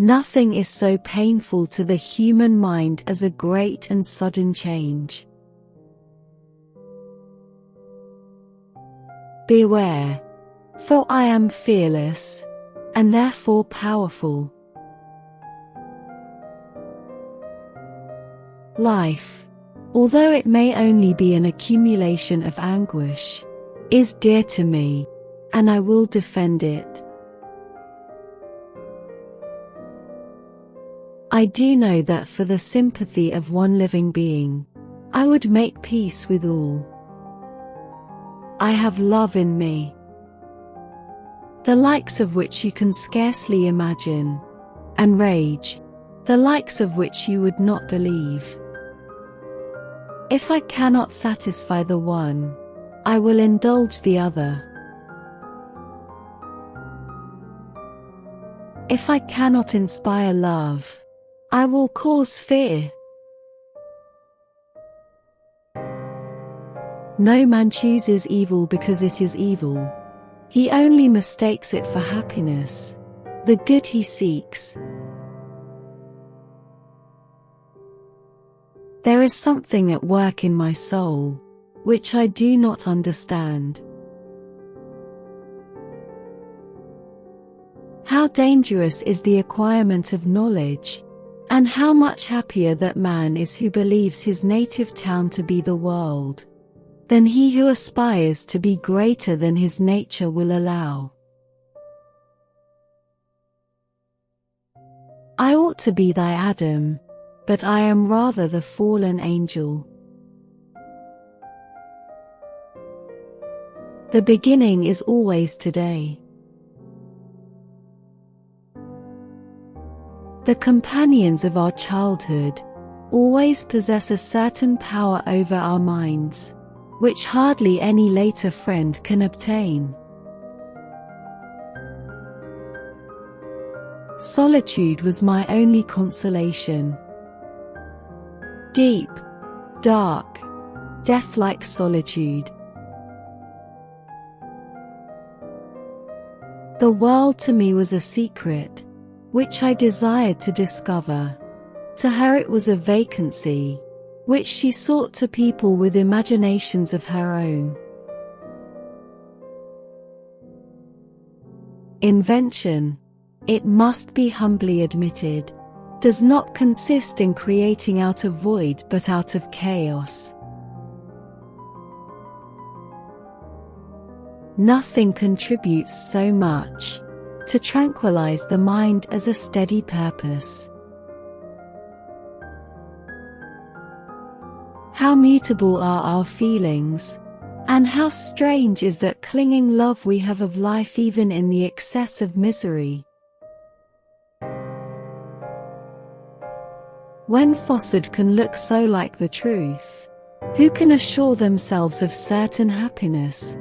Nothing is so painful to the human mind as a great and sudden change. Beware, for I am fearless, and therefore powerful. Life, although it may only be an accumulation of anguish, is dear to me, and I will defend it. I do know that for the sympathy of one living being, I would make peace with all. I have love in me, the likes of which you can scarcely imagine, and rage, the likes of which you would not believe. If I cannot satisfy the one, I will indulge the other. If I cannot inspire love, I will cause fear. No man chooses evil because it is evil. He only mistakes it for happiness, the good he seeks. There is something at work in my soul, which I do not understand. How dangerous is the acquirement of knowledge, and how much happier that man is who believes his native town to be the world, than he who aspires to be greater than his nature will allow. I ought to be thy Adam, but I am rather the fallen angel. The beginning is always today. The companions of our childhood always possess a certain power over our minds, which hardly any later friend can obtain. Solitude was my only consolation. Deep, dark, death-like solitude. The world to me was a secret, which I desired to discover. To her it was a vacancy, which she sought to people with imaginations of her own. Invention, it must be humbly admitted, does not consist in creating out of void but out of chaos. Nothing contributes so much to tranquilize the mind as a steady purpose. How mutable are our feelings, and how strange is that clinging love we have of life even in the excess of misery. When falsehood can look so like the truth, who can assure themselves of certain happiness?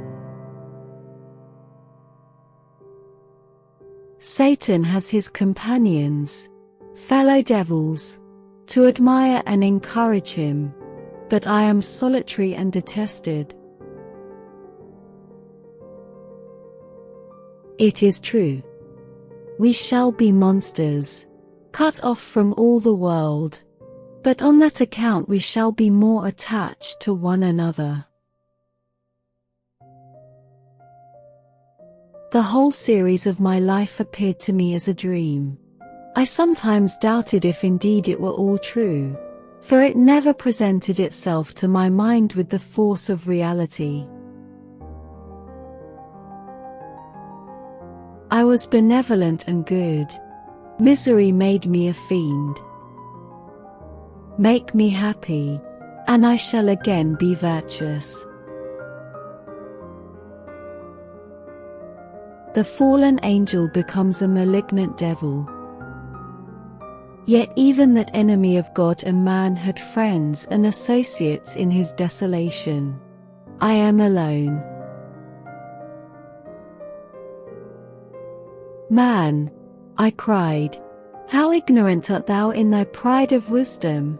Satan has his companions, fellow devils, to admire and encourage him, but I am solitary and detested. It is true. We shall be monsters, cut off from all the world, but on that account we shall be more attached to one another. The whole series of my life appeared to me as a dream. I sometimes doubted if indeed it were all true, for it never presented itself to my mind with the force of reality. I was benevolent and good. Misery made me a fiend. Make me happy, and I shall again be virtuous. The fallen angel becomes a malignant devil. Yet even that enemy of God and man had friends and associates in his desolation. I am alone. Man, I cried, how ignorant art thou in thy pride of wisdom!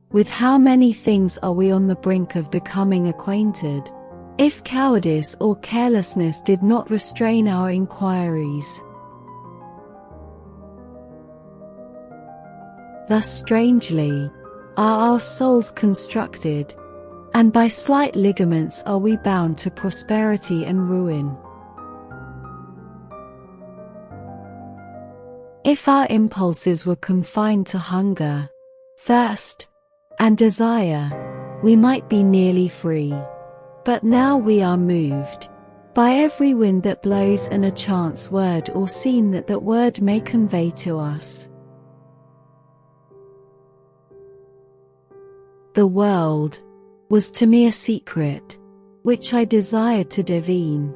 With how many things are we on the brink of becoming acquainted, if cowardice or carelessness did not restrain our inquiries. Thus strangely are our souls constructed, and by slight ligaments are we bound to prosperity and ruin. If our impulses were confined to hunger, thirst, and desire, we might be nearly free. But now we are moved by every wind that blows and a chance word or scene that word may convey to us. The world was to me a secret, which I desired to divine.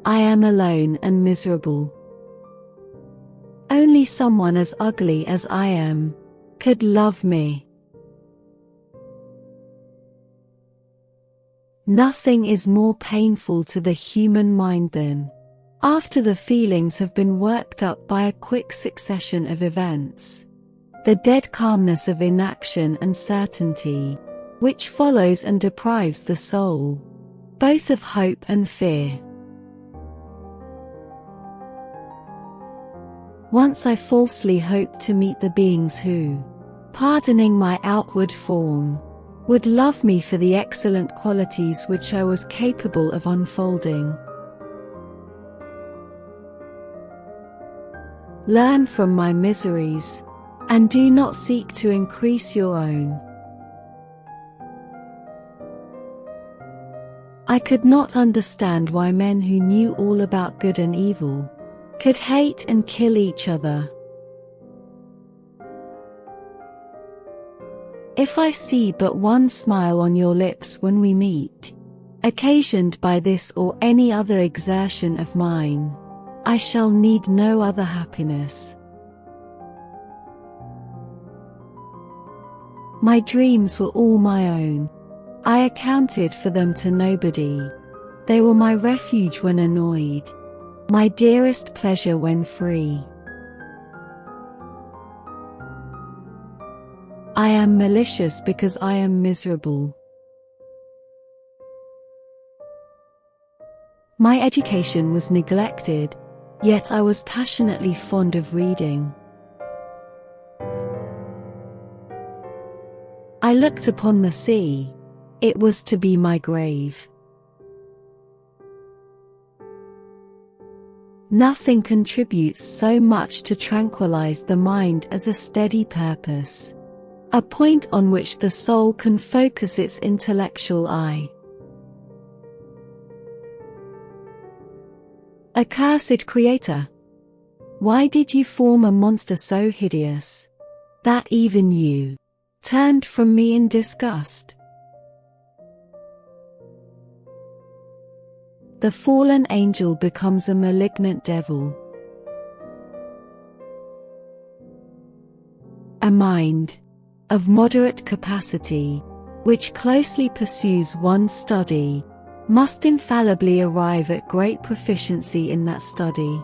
I am alone and miserable. Only someone as ugly as I am could love me. Nothing is more painful to the human mind than, after the feelings have been worked up by a quick succession of events, the dead calmness of inaction and certainty, which follows and deprives the soul, both of hope and fear. Once I falsely hoped to meet the beings who, pardoning my outward form, would love me for the excellent qualities which I was capable of unfolding. Learn from my miseries, and do not seek to increase your own. I could not understand why men who knew all about good and evil could hate and kill each other. If I see but one smile on your lips when we meet, occasioned by this or any other exertion of mine, I shall need no other happiness. My dreams were all my own. I accounted for them to nobody. They were my refuge when annoyed, my dearest pleasure when free. I am malicious because I am miserable. My education was neglected, yet I was passionately fond of reading. I looked upon the sea. It was to be my grave. Nothing contributes so much to tranquilize the mind as a steady purpose, a point on which the soul can focus its intellectual eye. Accursed Creator! Why did you form a monster so hideous, that even you turned from me in disgust? The fallen angel becomes a malignant devil. A mind of moderate capacity, which closely pursues one's study, must infallibly arrive at great proficiency in that study.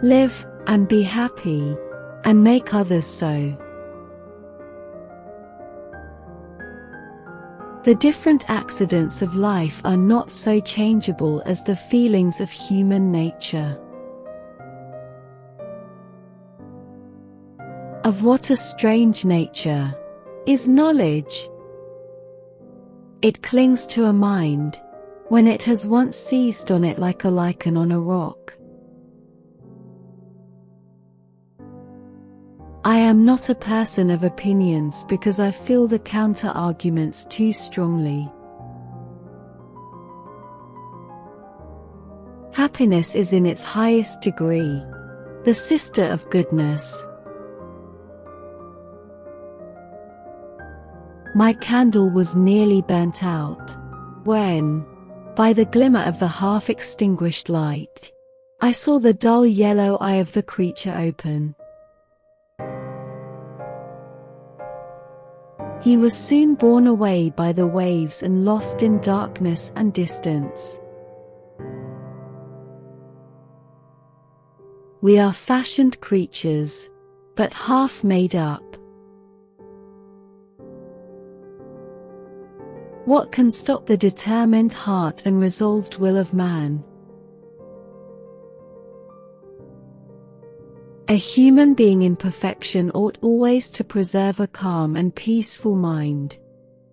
Live and be happy, and make others so. The different accidents of life are not so changeable as the feelings of human nature. Of what a strange nature is knowledge! It clings to a mind, when it has once seized on it like a lichen on a rock. I am not a person of opinions because I feel the counter-arguments too strongly. Happiness is in its highest degree the sister of goodness. My candle was nearly burnt out, when, by the glimmer of the half-extinguished light, I saw the dull yellow eye of the creature open. He was soon borne away by the waves and lost in darkness and distance. We are fashioned creatures, but half made up. What can stop the determined heart and resolved will of man? A human being in perfection ought always to preserve a calm and peaceful mind,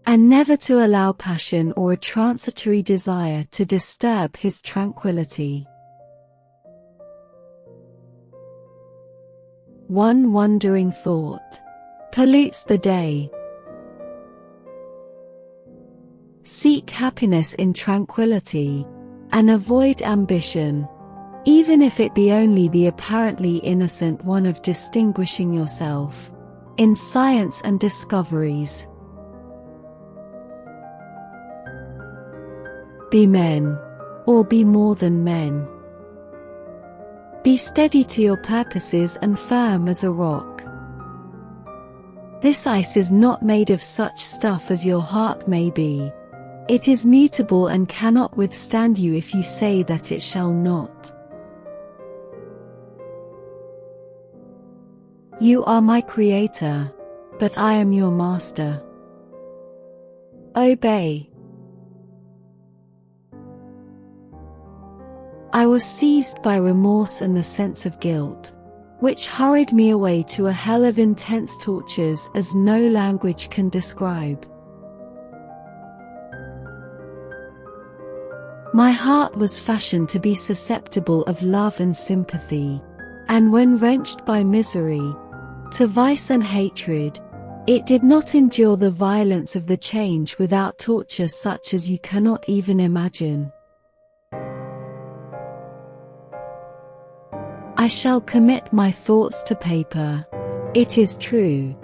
and never to allow passion or a transitory desire to disturb his tranquility. One wandering thought pollutes the day. Seek happiness in tranquility, and avoid ambition, even if it be only the apparently innocent one of distinguishing yourself in science and discoveries. Be men, or be more than men. Be steady to your purposes and firm as a rock. This ice is not made of such stuff as your heart may be. It is mutable and cannot withstand you if you say that it shall not. You are my creator, but I am your master. Obey. I was seized by remorse and the sense of guilt, which hurried me away to a hell of intense tortures as no language can describe. My heart was fashioned to be susceptible of love and sympathy, and when wrenched by misery, to vice and hatred, it did not endure the violence of the change without torture such as you cannot even imagine. I shall commit my thoughts to paper, it is true,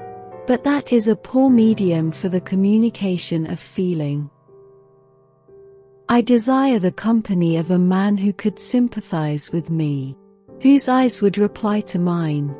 but that is a poor medium for the communication of feeling. I desire the company of a man who could sympathize with me, whose eyes would reply to mine,